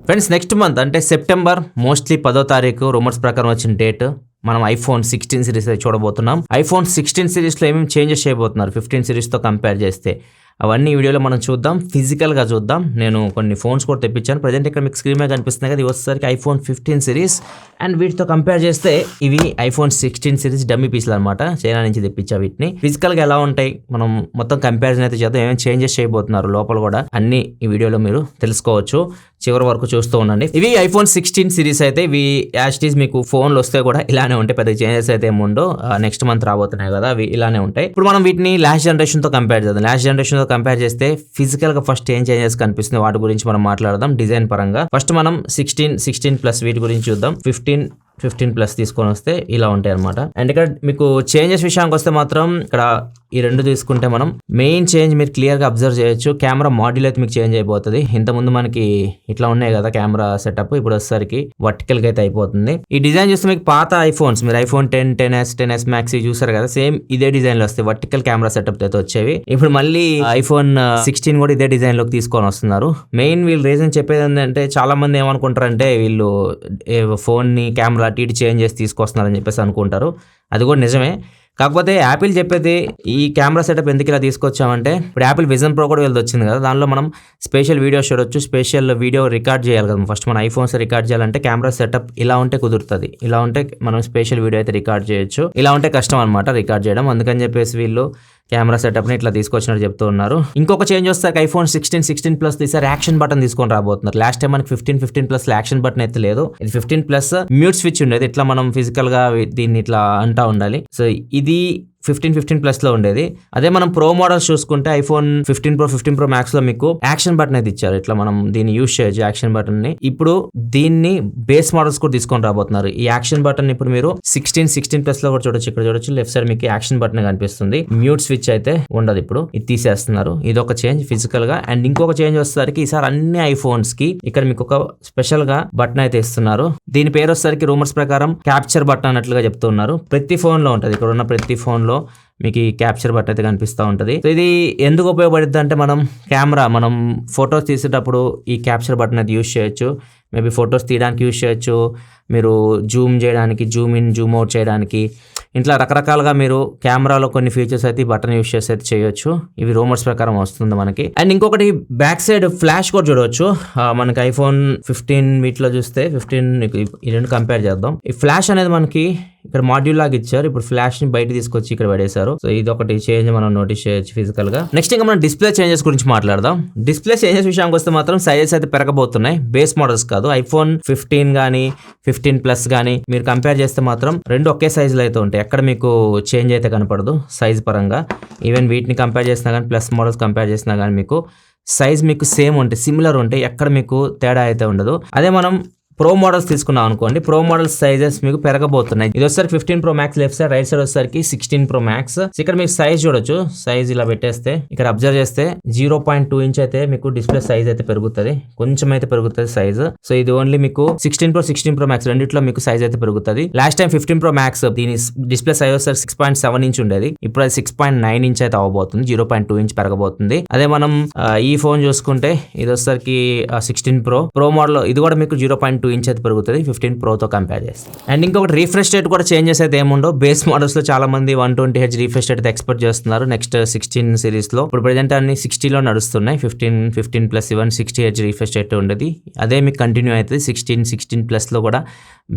Friends next month అంటే September mostly 10వ తారీఖు రూమర్స్ ప్రకారం వచ్చిన డేట్ మనం ఐఫోన్ 16 సిరీస్ చూడబోతున్నాం. ఐఫోన్ 16 సిరీస్లో ఏమేమి చేంజెస్ చేయబోతున్నారు 15 సిరీస్తో కంపేర్ చేస్తే అవన్నీ ఈ వీడియోలో మనం చూద్దాం, ఫిజికల్గా చూద్దాం. నేను కొన్ని ఫోన్స్ కూడా తెప్పించాను. ప్రజెంట్ ఇక్కడ మీకు స్క్రీన్ మీద కనిపిస్తున్నాయి కదా, ఇది వచ్చేసరికి ఐఫోన్ 15 సిరీస్ అండ్ వీటితో కంపేర్ చేస్తే ఇవి ఐఫోన్ 16 సిరీస్ డమ్మీ పీసులు అనమాట. చైనా నుంచి తెప్పించా వీటిని. ఫిజికల్గా ఎలా ఉంటాయి మనం మొత్తం కంపారిజన్ అయితే చేద్దాం. ఏమేమి చేంజెస్ చేయబోతున్నారు లోపల కూడా అన్ని ఈ వీడియోలో మీరు తెలుసుకోవచ్చు. చివరి వరకు చూస్తూ ఉండండి. ఇవి ఐఫోన్ 16 సిరీస్ అయితే ఇవి యాస్టీస్ మీకు ఫోన్లు వస్తే కూడా ఇలానే ఉంటాయి, పెద్ద చేంజెస్ అయితే ఏముండో. నెక్స్ట్ మంత్ రాబోతున్నాయి కదా, అవి ఇలానే ఉంటాయి. ఇప్పుడు మనం వీటిని లాస్ట్ జనరేషన్ తో కంపేర్ చేద్దాం. లాస్ట్ జనరేషన్ తో కంపేర్ చేస్తే ఫిజికల్ గా ఫస్ట్ ఏం చేంజెస్ కనిపిస్తుంది వాటి గురించి మనం మాట్లాడదాం. డిజైన్ పరంగా ఫస్ట్ మనం 16 ప్లస్ వీటి గురించి చూద్దాం. 15 ప్లస్ తీసుకొని వస్తే ఇలా ఉంటాయి అనమాట. అండ్ ఇక్కడ మీకు చేంజెస్ విషయానికి వస్తే మాత్రం ఇక్కడ ఈ రెండు తీసుకుంటే మనం మెయిన్ చేంజ్ మీరు క్లియర్ గా అబ్జర్వ్ చేయొచ్చు. కెమెరా మాడ్యూల్ అయితే మీకు చేంజ్ అయిపోతుంది. ఇంతకుముందు మనకి ఇట్లా ఉన్నాయి కదా కెమెరా సెటప్, ఇప్పుడు వచ్చేసరికి వర్టికల్ గా అయితే అయిపోతుంది. ఈ డిజైన్ చూస్తే మీకు పాత ఐఫోన్స్ మీరు ఐఫోన్ 10, 10s Max చూసారు కదా, సేమ్ ఇదే డిజైన్ లో వస్తాయి. వర్టికల్ కెమెరా సెటప్ అయితే వచ్చేవి. ఇప్పుడు మళ్ళీ ఐఫోన్ 16 కూడా ఇదే డిజైన్ లోకి తీసుకొని వస్తున్నారు. మెయిన్ వీళ్ళు రీజన్ చెప్పేది ఏంటంటే చాలా మంది ఏమనుకుంటారంటే వీళ్ళు ఫోన్ ని కెమెరా టీటీ చేంజ్ చేసి తీసుకొస్తున్నారని చెప్పేసి అనుకుంటారు. అది కూడా నిజమే. కాకపోతే యాపిల్ చెప్పేది ఈ కెమెరా సెటప్ ఎందుకు ఇలా తీసుకొచ్చామంటే ఇప్పుడు యాపిల్ విజన్ ప్రో కూడా వీళ్ళది వచ్చింది కదా, దానిలో మనం స్పెషల్ వీడియో చూడొచ్చు, స్పెషల్ వీడియో రికార్డ్ చేయాలి కదా. ఫస్ట్ మన ఐఫోన్స్ రికార్డ్ చేయాలంటే కెమెరా సెటప్ ఇలా ఉంటే కుదురుతుంది. ఇలా ఉంటే మనం స్పెషల్ వీడియో అయితే రికార్డ్ చేయొచ్చు. ఇలా ఉంటే కష్టం అనమాట రికార్డ్ చేయడం. అందుకని చెప్పేసి వీళ్ళు కెమెరా సెటప్ని ఇట్లా తీసుకొచ్చినట్టు చెప్తూ ఉన్నారు. ఇంకొక చేంజ్ వస్తే ఐఫోన్ 16 ప్లస్ తీసారు యాక్షన్ బటన్ తీసుకొని రాబోతున్నారు. లాస్ట్ టైం మనకి 15 ప్లస్ యాక్షన్ బటన్ అయితే లేదు. ఇది 15 ప్లస్ మ్యూట్ స్విచ్ ఉండేది. ఇట్లా మనం ఫిజికల్ గా దీన్ని ఇట్లా అంటా ఉండాలి. సో ఇది 15 ప్లస్ లో ఉండేది. అదే మనం ప్రో మోడల్స్ చూసుకుంటే ఐఫోన్ 15 Pro Max లో మీకు యాక్షన్ బటన్ అయితే ఇచ్చారు. ఇట్లా మనం దీన్ని యూజ్ చేయొచ్చు యాక్షన్ బటన్ ని. ఇప్పుడు దీన్ని బేస్ మోడల్స్ కూడా తీసుకొని రాబోతున్నారు. ఈ యాక్షన్ బటన్ ఇప్పుడు మీరు 16 ప్లస్ లో కూడా చూడొచ్చు. ఇక్కడ చూడొచ్చు లెఫ్ట్ సైడ్ మీకు యాక్షన్ బటన్ కనిపిస్తుంది. మ్యూట్ స్విచ్ అయితే ఉండదు. ఇప్పుడు ఇది తీసేస్తున్నారు. ఇది ఒక చేంజ్ ఫిజికల్ గా. అండ్ ఇంకొక చేంజ్ వచ్చేసరికి ఈసారి అన్ని ఐఫోన్స్ కి ఇక్కడ మీకు ఒక స్పెషల్ గా బటన్ అయితే ఇస్తున్నారు. దీని పేరు వచ్చేసరికి రూమర్స్ ప్రకారం క్యాప్చర్ బటన్ అన్నట్లుగా చెప్తున్నారు. ప్రతి ఫోన్ లో ఉంటుంది. ఇక్కడ ఉన్న ప్రతి ఫోన్ లో మీకు ఈ క్యాప్చర్ బటన్ అయితే కనిపిస్తూ ఉంటుంది. సో ఇది ఎందుకు ఉపయోగపడుతుంది అంటే మనం ఫొటోస్ తీసేటప్పుడు ఈ క్యాప్చర్ బటన్ అయితే యూజ్ చేయొచ్చు. మేబీ ఫొటోస్ తీయడానికి యూజ్ చేయొచ్చు, మీరు జూమ్ చేయడానికి, జూమ్ ఇన్ జూమ్ అవుట్ చేయడానికి, ఇట్లా రకరకాలుగా మీరు కెమెరాలో కొన్ని ఫీచర్స్ అయితే ఈ బటన్ యూజ్ చేసి అయితే చేయొచ్చు. ఇవి రూమర్స్ ప్రకారం వస్తుంది మనకి. అండ్ ఇంకొకటి బ్యాక్ సైడ్ ఫ్లాష్ కూడా చూడవచ్చు. మనకి ఐఫోన్ 15 వీటిలో చూస్తే 15 ఈ రెండు కంపేర్ చేద్దాం. ఈ ఫ్లాష్ అనేది మనకి ఇక్కడ మాడ్యూల్ లాగా ఇచ్చారు. ఇప్పుడు ఫ్లాష్ ని బయట తీసుకొచ్చి ఇక్కడ పడేశారు. సో ఇది ఒకటి చేంజ్ మనం నోటీస్ చేయొచ్చు ఫిజికల్ గా. నెక్స్ట్ ఇంకా మనం డిస్ప్లే చేంజెస్ గురించి మాట్లాడదాం. డిస్ప్లే చేంజెస్ విషయానికి వస్తే మాత్రం సైజెస్ అయితే పెరగబోతున్నాయి. బేస్ మోడల్స్ కాదు. ఐఫోన్ 15 కానీ 15 ప్లస్ కానీ మీరు కంపేర్ చేస్తే మాత్రం రెండు ఒకే సైజులో అయితే ఉంటాయి. ఎక్కడ మీకు చేంజ్ అయితే కనపడదు సైజ్ పరంగా. ఈవెన్ వీటిని కంపేర్ చేసినా కానీ ప్లస్ మోడల్స్ కంపేర్ చేసినా కానీ మీకు సైజ్ మీకు సేమ్ ఉంటాయి, సిమిలర్ ఉంటాయి. ఎక్కడ మీకు తేడా అయితే ఉండదు. అదే మనం ప్రో మోడల్స్ తీసుకున్నాం అనుకోండి, ప్రో మోడల్స్ సైజెస్ మీకు పెరగబోతున్నాయి. ఇది వచ్చేసరికి 15 Pro Max left side, right side వచ్చేసరికి 16 Pro Max. ఇక్కడ మీకు సైజ్ చూడొచ్చు. సైజ్ ఇలా పెట్టేస్తే ఇక్కడ అబ్జర్వ్ చేస్తే 0.2 ఇంచ్ అయితే మీకు డిస్ప్లే సైజ్ అయితే పెరుగుతుంది. కొంచెం అయితే పెరుగుతుంది సైజ్. సో ఇది ఓన్లీ మీకు 16 Pro Max రెండిట్లో మీకు సైజ్ అయితే పెరుగుతుంది. లాస్ట్ టైం 15 Pro Max దీని డిస్ప్లే సైజ్ వచ్చేసరికి 6.7 ఇంచ్ ఉండేది. ఇప్పుడు అది 6.9 ఇంచ్ అయితే అవ్వబోతుంది. 0.2 ఇంచ్ పెరగబోతుంది. అదే మనం ఈ ఫోన్ చూసుకుంటే ఇది వచ్చేసరికి 16 Pro మోడల్, ఇది కూడా మీకు 0.2 ఇంచ్ అయితే పెరుగుతుంది 15 Pro తో కంపేర్ చేస్తే. అండ్ ఇంకొకటి రీఫ్రెష్ రేట్ కూడా చేంజెస్ అయితే ఏముండో. బేస్ మోడల్స్ లో చాలా మంది 120Hz రీఫ్రెష్ రేట్ అయితే ఎక్స్పెక్ట్ చేస్తున్నారు నెక్స్ట్ 16 సిరీస్ లో. ఇప్పుడు ప్రెజెంట్ అన్ని 60 లో నడుస్తున్నాయి. 15 plus even 60Hz refresh rate ఉండేది. అదే మీకు కంటిన్యూ అవుతుంది. 16 ప్లస్ లో కూడా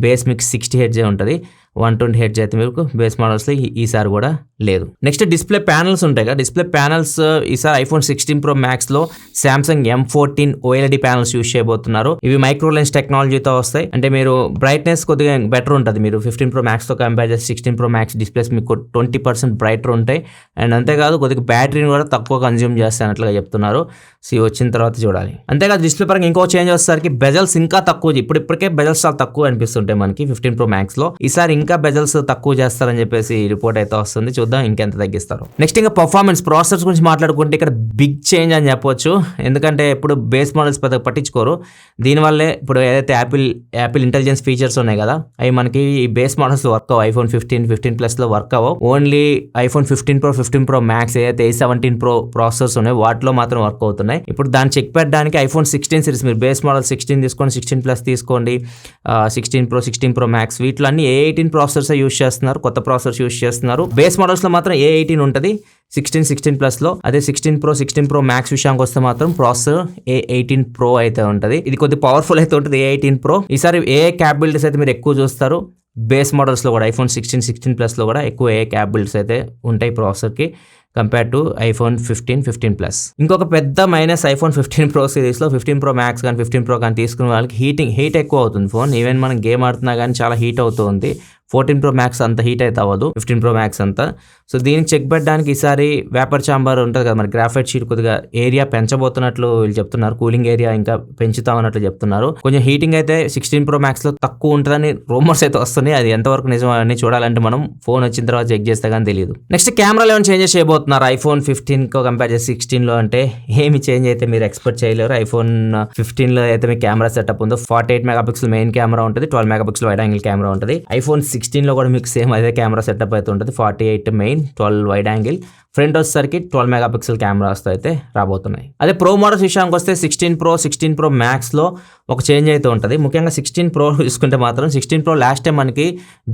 బేస్ మీకు 60Hz ఉంటుంది. 120Hz అయితే మీకు బేస్ మోడల్స్ లో ఈసారి కూడా లేదు. నెక్స్ట్ డిస్ప్లే ప్యానల్స్ ఉంటాయి కదా, డిస్ప్లే ప్యానల్స్ ఈసారి ఐఫోన్ 16 Pro Max లో Samsung M14 OLED panels use చేయబోతున్నారు. ఇవి మైక్రో లెన్స్ టెక్నాలజీతో వస్తాయి. అంటే మీరు బ్రైట్నెస్ కొద్దిగా బెటర్ ఉంటుంది. మీరు 15 Pro Max తో కంపేర్ చేస్తే 16 Pro Max డిస్ప్లేస్ మీకు 20% బ్రైటర్ ఉంటాయి. అండ్ అంతేకాదు కొద్దిగా బ్యాటరీని కూడా తక్కువ కన్జ్యూమ్ చేస్తాయి అన్నట్లుగా చెప్తున్నారు. సో వచ్చిన తర్వాత చూడాలి. అంతేకాదు డిస్ప్లే పరంగా ఇంకో చేంజ్ వచ్చేసరికి బెజల్స్ ఇంకా తక్కువ. ఇప్పటికే బెజల్స్ చాలా తక్కువ అనిపిస్తుంటాయి మనకి 15 Pro Max లో. ఈసారి ఇంకా బెజల్స్ తక్కువ చేస్తారని చెప్పేసి రిపోర్ట్ అయితే వస్తుంది. చూద్దాం ఇంకెంత తగ్గిస్తారు. నెక్స్ట్ ఇంకా పర్ఫార్మెన్స్ ప్రాసెసర్స్ గురించి మాట్లాడుకుంటే ఇక్కడ బిగ్ చేంజ్ అని చెప్పొచ్చు. ఎందుకంటే ఇప్పుడు బేస్ మోడల్స్ పెద్దగా పట్టించుకోరు. దీనివల్లే ఇప్పుడు ఏదైతే యాపిల్ ఇంటెలిజెన్స్ ఫీచర్స్ ఉన్నాయి కదా, అవి మనకి ఈ బేస్ మోడల్స్ వర్క్ అవ్వవు. ఐఫోన్ 15 ప్లస్ లో వర్క్ అవ్వవు. ఓన్లీ ఐఫోన్ 15 Pro మ్యాక్స్ ఏదైతే A17 Pro ప్రాసెసర్స్ ఉన్నాయి వాటిలో మాత్రం వర్క్ అవుతున్నాయి. ఇప్పుడు దాన్ని చెక్ పెట్టడానికి ఐఫోన్ 16 సిరీస్ మీరు బేస్ మోడల్ 16 తీసుకోండి, 16 ప్లస్ తీసుకోండి, 16 Pro మ్యాక్స్ వీటిలో అన్ని A18 ప్రాసెసర్స్ యూస్ చేస్తున్నారు, కొత్త ప్రాసెసర్స్ యూస్ చేస్తున్నారు. బేస్ మోడల్స్ లో మాత్రం A18 ఉంటుంది 16 ప్లస్ లో. అదే 16 Pro మ్యాక్స్ విషయానికి వస్తే మాత్రం ప్రాసెసర్ A18 Pro అయితే ఉంటుంది. ఇది కొద్ది పవర్ఫుల్ అయితే ఉంటుంది A18 Pro. ఈసారి ఏ క్యాపబిలిటీస్ అయితే మీరు ఎక్కువ చూస్తారు బేస్ మోడల్స్ లో కూడా ఐఫోన్ 16 ప్లస్ లో కూడా ఎక్కువ క్యాపబిలిటీస్ అయితే ఉంటాయి ప్రాసెసర్ కి కంపేర్ టు ఐఫోన్ 15 ప్లస్. ఇంకొక పెద్ద మైనస్ ఐఫోన్ 15 Pro సిరీస్ లో 15 Pro మ్యాక్స్ కానీ 15 Pro కానీ తీసుకున్న వాళ్ళకి హీట్ ఎక్కువ అవుతుంది ఫోన్. ఈవెన్ మనం గేమ్ ఆడుతున్నా కానీ చాలా హీట్ అవుతుంది. 14 Pro మ్యాక్స్ అంత హీట్ అయితే అవ్వదు, 15 Pro మ్యాక్స్ అంతా. సో దీనికి చెక్ పెట్టడానికి ఈసారి వేపర్ చాంబర్ ఉంటుంది కదా, మరి గ్రాఫైట్ షీట్ కొద్దిగా ఏరియా పెంచబోతున్నట్లు వీళ్ళు చెప్తున్నారు, కూలింగ్ ఏరియా ఇంకా పెంచుతామన్నట్లు చెప్తున్నారు. కొంచెం హీటింగ్ అయితే 16 Pro మ్యాక్స్ లో తక్కువ ఉంటుందని రూమర్స్ అయితే వస్తున్నాయి. అది ఎంతవరకు నిజం అని చూడాలంటే మనం ఫోన్ వచ్చిన తర్వాత చెక్ చేస్తే కానీ తెలియదు. నెక్స్ట్ కెమెరాలో ఏమైనా చేంజెస్ చేయబోతున్నారు ఐఫోన్ 15 కు కంపేర్ చేసి 16 లో అంటే ఏమి చేంజ్ అయితే మీరు ఎక్స్పెక్ట్ చేయలేరు. ఐఫోన్ 15 లో అయితే మీ కెమెరా సెటప్ ఉందో 48 మెగాపిక్సెల్ మెయిన్ కెమెరా ఉంటుంది, 12 మెగాపిక్సెల్ వైడ్ యాంగిల్ కెమెరా ఉంటుంది. ఐఫోన్ 16 లో కూడా మీకు సేమ్ అదే కెమెరా సెటప్ అయితే ఉంటుంది, 48 మెయిన్ 12 వైడ్ యాంగిల్. ఫ్రంట్ వచ్చేసరికి 12 మెగాపిక్సెల్ కెమెరాస్తో అయితే రాబోతున్నాయి. అదే ప్రో మోడల్స్ విషయానికి వస్తే 16 Pro మ్యాక్స్ లో ఒక చేంజ్ అయితే ఉంటుంది. ముఖ్యంగా 16 Pro చూసుకుంటే మాత్రం 16 Pro లాస్ట్ టైం మనకి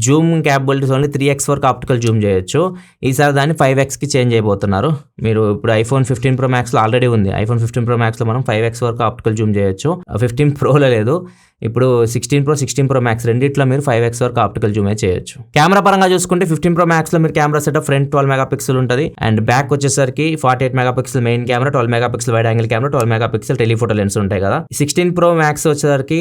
జూమ్ క్యాపబిలిటీస్ ఓన్లీ 3x వరకు ఆప్టికల్ జూమ్ చేయొచ్చు. ఈసారి దాన్ని 5xకి చేంజ్ అయిపోతున్నారు. మీరు ఇప్పుడు ఐఫోన్ 15 Pro మ్యాక్స్లో ఆల్రెడీ ఉంది. ఐఫోన్ 15 Pro మ్యాక్స్లో మనం 5x వరకు ఆప్టికల్ జూమ్ చేయొచ్చు. 15 Proలో లేదు. ఇప్పుడు 16 Pro మ్యాక్స్ రెండిట్లో మీరు 5x వరకు ఆప్టికల్ జూమ్ చేయొచ్చు. కెమెరా పరంగా చూసుకుంటే 15 Pro మ్యాక్స్ లో మీరు కెమెరా సెటప్ ఫ్రంట్ 12 మెగాపిక్సెల్ ఉంటుంది అండ్ బ్యాక్ వచ్చేసరికి 48 megapixel main camera, 12 megapixel wide angle camera, 12 megapixel telephoto lens ఉంటాయి కదా. 16 Pro మ్యాక్స్ వచ్చేసరికి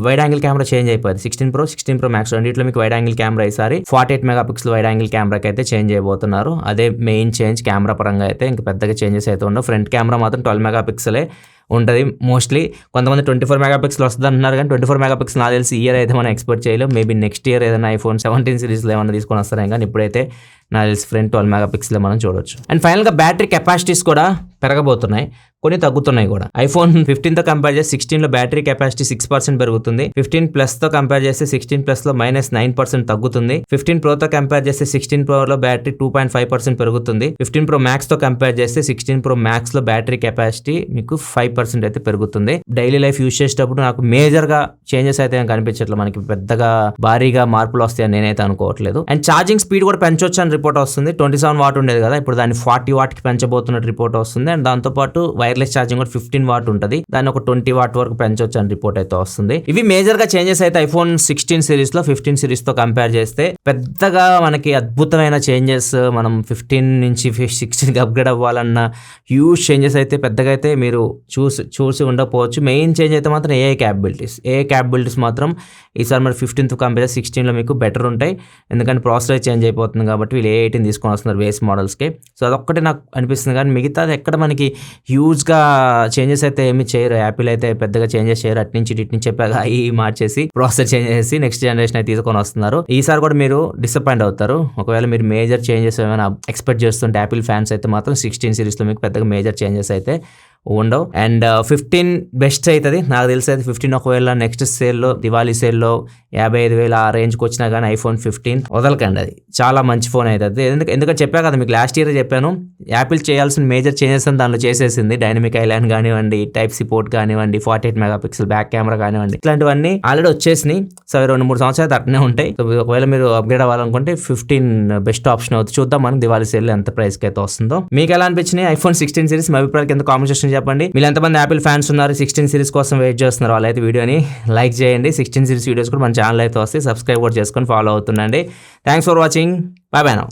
వైడ్ యాంగిల్ కెమెరా చేంజ్ అయిపోయింది. 16 Pro మ్యాక్స్ రెండిట్లో మీకు వైడ్ యాంగిల్ కెమెరా ఈసారి 48 మెగాపిక్సెల్ వైడ్ యాంగిల్ కెమెరాకి అయితే చేంజ్ అయిపోతున్నారు. అదే మెయిన్ చేంజ్. కెమెరా పరంగా అయితే ఇంకా పెద్దగా చేంజెస్ అయితే ఉండవు. ఫ్రంట్ కెమెరా మాత్రం 12 మెగాపిక్సెలే ఉంటుంది మోస్ట్లీ. కొంతమంది 24 మెగాపిక్సెల్ వస్తుంది అంటున్నారు కానీ 24 మెగాపిక్సెల్ నాకు తెలిసి ఇయర్ అయితే మనం ఎక్స్పెక్ట్ చేయలేం. మేబీ నెక్స్ట్ ఇయర్ ఏదైనా ఐఫోన్ 17 సిరీస్లో ఏమైనా తీసుకొని వస్తారేం కానీ ఇప్పుడైతే నాకు తెలిసి ఫ్రంట్ 12 మెగాపిక్సెల్ మనం చూడొచ్చు. అండ్ ఫైనల్గా బ్యాటరీ కెపాసిటీస్ కూడా పెరగబోతున్నాయి, కొన్ని తగ్గుతున్నాయి కూడా. ఐఫోన్ 15తో కంపేర్ చేసి 16లో బ్యాటరీ కెపాసిటీ 6% పెరుగుతుంది. 15 ప్లస్తో కంపేర్ చేస్తే 16 ప్లస్లో -9% తగ్గుతుంది. 15 Proతో కంపేర్ చేస్తే 16 Proలో బ్యాటరీ 2.5% పెరుగుతుంది. 15 Pro మ్యాక్స్తో కంపేర్ చేస్తే 16 Pro మ్యాక్స్లో బ్యాటరీ కెపాసిటీ మీకు 5% అయితే పెరుగుతుంది. డైలీ లైఫ్ యూజ్ చేసేటప్పుడు నాకు మేజర్గా చేంజెస్ అయితే కనిపించట్లేదు, మనకి పెద్దగా భారీగా మార్పులు వస్తాయని నేనైతే అనుకోవట్లేదు. అండ్ ఛార్జింగ్ స్పీడ్ కూడా పెంచొచ్చు అని రిపోర్ట్ వస్తుంది. 27 వాట్ ఉండేది కదా, ఇప్పుడు దాన్ని 40 వాట్కి పెంచబోతున్నట్టు రిపోర్ట్ వస్తుంది. అండ్ దాంతోపాటు వైర్లెస్ ఛార్జింగ్ కూడా 15 వాట్ ఉంటుంది, దాన్ని ఒక 20 వాట్ వరకు పెంచొచ్చు అని రిపోర్ట్ అయితే వస్తుంది. ఇవి మేజర్ గా చేంజెస్ అయితే ఐఫోన్ 16 సిరీస్ లో 15 సిరీస్ తో కంపేర్ చేస్తే పెద్దగా మనకి అద్భుతమైన చేంజెస్. మనం 15 నుంచి 16 కి అప్గ్రేడ్ అవ్వాలన్న హ్యూజ్ చేంజెస్ అయితే పెద్దగా అయితే మీరు చూసి ఉండకపోవచ్చు. మెయిన్ చేంజ్ అయితే మాత్రం ఏ క్యాపబిలిటీస్ మాత్రం ఈసారి మరి 15తో కంపేర్ 16లో మీకు బెటర్ ఉంటాయి. ఎందుకంటే ప్రాసెసర్ చేంజ్ అయిపోతుంది కాబట్టి వీళ్ళు A18 తీసుకొని వస్తున్నారు బేస్ మోడల్స్కి. సో అదొక్కటే నాకు అనిపిస్తుంది కానీ మిగతాది ఎక్కడ మనకి హ్యూజ్గా చేంజెస్ అయితే ఏమి చేయరు. యాపిల్ అయితే పెద్దగా చేంజెస్ చేయరు. అటు నుంచి ఇటు నుంచి చెప్పాక అవి మార్చేసి ప్రాసెసర్ చేంజ్ చేసి నెక్స్ట్ జనరేషన్ అయితే తీసుకొని వస్తున్నారు. ఈసారి కూడా మీరు డిసప్పాయింట్ అవుతారు. ఒకవేళ మీరు మేజర్ చేంజెస్ ఏమైనా ఎక్స్పెక్ట్ చేస్తుంటే యాపిల్ ఫ్యాన్స్ అయితే మాత్రం 16 సిరీస్లో మీకు పెద్దగా మేజర్ చేంజెస్ అయితే ఉండవు. అండ్ 15 బెస్ట్ అవుతుంది నాకు తెలిసి. అయితే 15 ఒకవేళ నెక్స్ట్ సేల్లో దివాళీ సేల్లో 55,000 ఆ రేంజ్కి వచ్చినా కానీ ఐఫోన్ 15 వదలకండి, అది చాలా మంచి ఫోన్ అవుతుంది. ఎందుకంటే చెప్పా కదా మీకు లాస్ట్ ఇయర్ చెప్పాను, యాపిల్ చేయాల్సిన మేజర్ చేంజెస్ అని దానిలో చేసేసింది. డైనమిక్ ఐలాండ్ కానివ్వండి, టైప్ సి పోర్ట్ కానివ్వండి, 48 మెగాపిక్సెల్ బ్యాక్ కెమెరా కానివ్వండి, ఇట్లాంటివన్నీ ఆల్రెడీ వచ్చేసినాయి. సో 2-3 సంవత్సరాలు అట్నే ఉంటాయి. సో ఒకవేళ మీరు అప్గ్రేడ్ అవ్వాలనుకుంటే 15 బెస్ట్ ఆప్షన్ అవుతుంది. చూద్దాం మనం దివాళీ సేల్ ఎంత ప్రైస్కి అయితే వస్తుందో. మీకు ఎలా అనిపించినాయి ఐఫోన్ 16 సిరీస్? మీ అభిప్రాయాలు కింద కామెంట్ సెక్షన్ చెప్పండి. మీరు ఎంతమంది యాపిల్ ఫ్యాన్స్ ఉన్నారు 16 సిరీస్ కోసం వెయిట్ చేస్తున్నారు వాళ్ళైతే వీడియోని లైక్ చేయండి. 16 సిరీస్ వీడియోస్ కూడా మన ఛానల్ అయితే వస్తాయి, సబ్స్క్రైబ్ కూడా చేసుకొని ఫాలో అవుతుండండి. Thanks for watching. Bye bye now.